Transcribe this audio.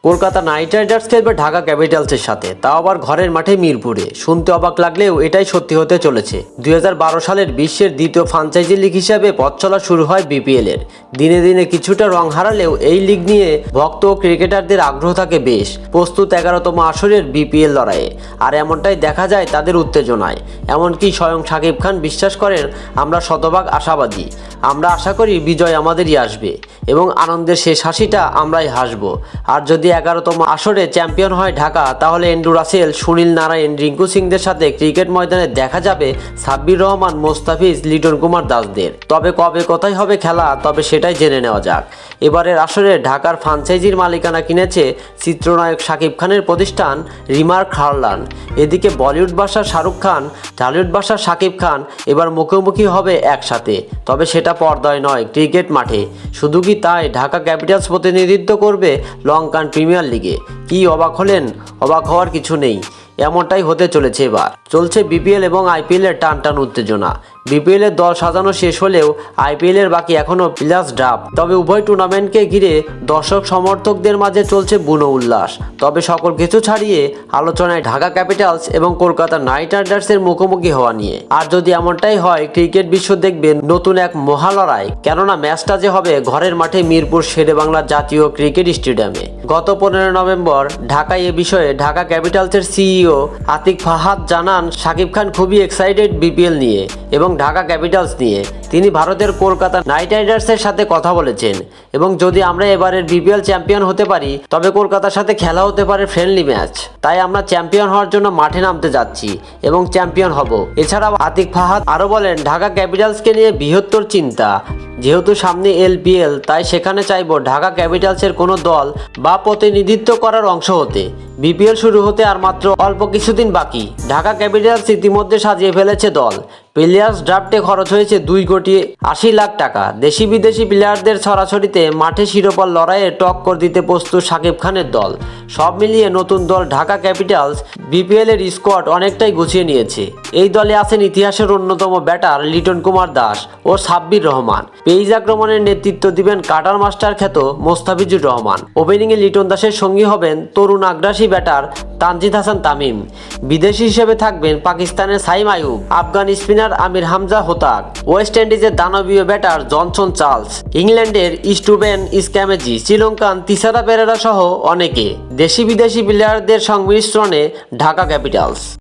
Kolkata night Riders খেলবে ঢাকা ক্যাপিটালসের সাথে, তাও আবার ঘরের মাঠে মিরপুরে। শুনতে অবাক লাগলেও এটাই সত্যি হতে চলেছে। 2012 সালের বিশ্বের দ্বিতীয় ফ্রাঞ্চাইজি লিগ হিসাবে পথ চলা শুরু হয় বিপিএল এর। দিনে দিনে কিছুটা রং হারালেও এই লিগ নিয়ে ভক্ত ও ক্রিকেটারদের আগ্রহ থাকে বেশ। প্রস্তুত 11তম আসরের বিপিএল লড়াইয়ে, আর এমনটাই দেখা যায় তাদের উত্তেজনায়। এমনকি স্বয়ং শাকিব খান বিশ্বাস করেন, আমরা শতভাগ আশাবাদী। আমরা আশা করি বিজয় আমাদেরই আসবে এবং আনন্দের শেষ হাসিটা আমরাই হাসবো। আর যদি 11তম আসরে চ্যাম্পিয়ন হয় ঢাকা, তাহলে এন্ড্রু রাসেল, সুনীল নারায়ণ, রিঙ্কু সিংদের সাথে ক্রিকেট ময়দানে দেখা যাবে সাব্বির রহমান, মোস্তাফিজ, লিটন কুমার দাসদের। তবে কবে কোথায় হবে খেলা, তবে সেটাই জেনে নেওয়া যাক। এবারের আসরে ঢাকার ফ্রাঞ্চাইজির মালিকানা কিনেছে চিত্রনায়ক শাকিব খানের প্রতিষ্ঠান রিমার্ক হারলান। এদিকে বলিউড বাদশা শাহরুখ খান, ঢালিউড বাদশা শাকিব খান এবার মুখোমুখি হবে একসাথে। তবে সেটা পর্দায় নয়, ক্রিকেট মাঠে। শুধু কি তাই, ঢাকা ক্যাপিটালস প্রতিনিধিত্ব করবে লঙ্কান প্রিমিয়ার লিগে। কি অবাক হলেন? অবাক হওয়ার কিছু নেই, এমনটাই হতে চলেছে। এবার চলছে বিপিএল এবং আইপিএল এর টান উত্তেজনা। বিপিএল এর দল সাজানো শেষ হলেও আইপিএল এর বাকি এখনও প্লেয়ার্স ড্রাফট। তবে উভয় টুর্নামেন্টকে ঘিরে দর্শক সমর্থকদের মাঝে চলছে বুনো উল্লাস। তবে সকল কিছু ছাড়িয়ে আলোচনায় ঢাকা ক্যাপিটালস এবং কলকাতা নাইট রাইডার্সের মুখোমুখি হওয়া নিয়ে। আর যদি এমনটাই হয়, ক্রিকেট বিশ্ব দেখবে নতুন এক মহালড়াই। কেননা ম্যাচটা যে হবে ঘরের মাঠে মিরপুর শেরেবাংলা জাতীয় ক্রিকেট স্টেডিয়ামে। গত 15 নভেম্বর ঢাকায় এ বিষয়ে ঢাকা ক্যাপিটালসের সিইও আতিক ফাহাদ জানান, শাকিব খান খুবই এক্সাইটেড বিপিএল নিয়ে এবং ঢাকা ক্যাপিটালস নিয়ে। তিনি ভারতের কলকাতা নাইট রাইডার্সের সাথে কথা বলেছেন এবং যদি আমরা এবারের বিপিএল চ্যাম্পিয়ন হতে পারি, তবে কলকাতার সাথে খেলা হতে পারে ফ্রেন্ডলি ম্যাচ। তাই আমরা চ্যাম্পিয়ন হওয়ার জন্য মাঠে নামতে যাচ্ছি এবং চ্যাম্পিয়ন হব। এছাড়াও আতিক ফাহাদ আরও বলেন, ঢাকা ক্যাপিটালসকে নিয়ে বৃহত্তর চিন্তা। যেহেতু সামনে এলপিএল, তাই সেখানে চাইব ঢাকা ক্যাপিটালসের কোনো দল বা প্রতিনিধিত্ব করার অংশ হতে। বিপিএল শুরু হতে আর মাত্র অল্প কিছুদিন বাকি। ঢাকা ক্যাপিটালস ইতিমধ্যে সাজিয়ে ফেলেছে দল। প্লেয়ার্স ড্রাফটে খরচ হয়েছে 2,80,00,000 টাকা। দেশি বিদেশি প্লেয়ারদের ছড়াছড়িতে মাঠে শিরোপার লড়াইয়ে টক্কর দিতে প্রস্তুত শাকিব খানের দল। সব মিলিয়ে নতুন দল ঢাকা ক্যাপিটালস বিপিএল এর স্কোয়াড অনেকটাই গুছিয়ে নিয়েছে। এই দলে আছেন ইতিহাসের অন্যতম ব্যাটার লিটন কুমার দাস ও সাব্বির রহমান। পেজ আক্রমণের নেতৃত্ব দিবেন কাটার মাস্টার খ্যাত মোস্তাফিজুর রহমান। ওপেনিংয়ে লিটন দাসের সঙ্গী হবেন তরুণ আগ্রাসী ব্যাটার তানজিদ হাসান তামিম। বিদেশি হিসেবে থাকবেন পাকিস্তানের সাইম আইয়ুব, আফগান স্পিনার আমির হামজা হোতাক, ওয়েস্ট ইন্ডিজের দানবীয় ব্যাটার জনসন চার্লস, ইংল্যান্ডের স্টুবেন স্ক্যামেজি, শ্রীলঙ্কান তিসারা পেরেরা সহ অনেকে। দেশি বিদেশি প্লেয়ারদের সংমিশ্রণে ঢাকা ক্যাপিটালস।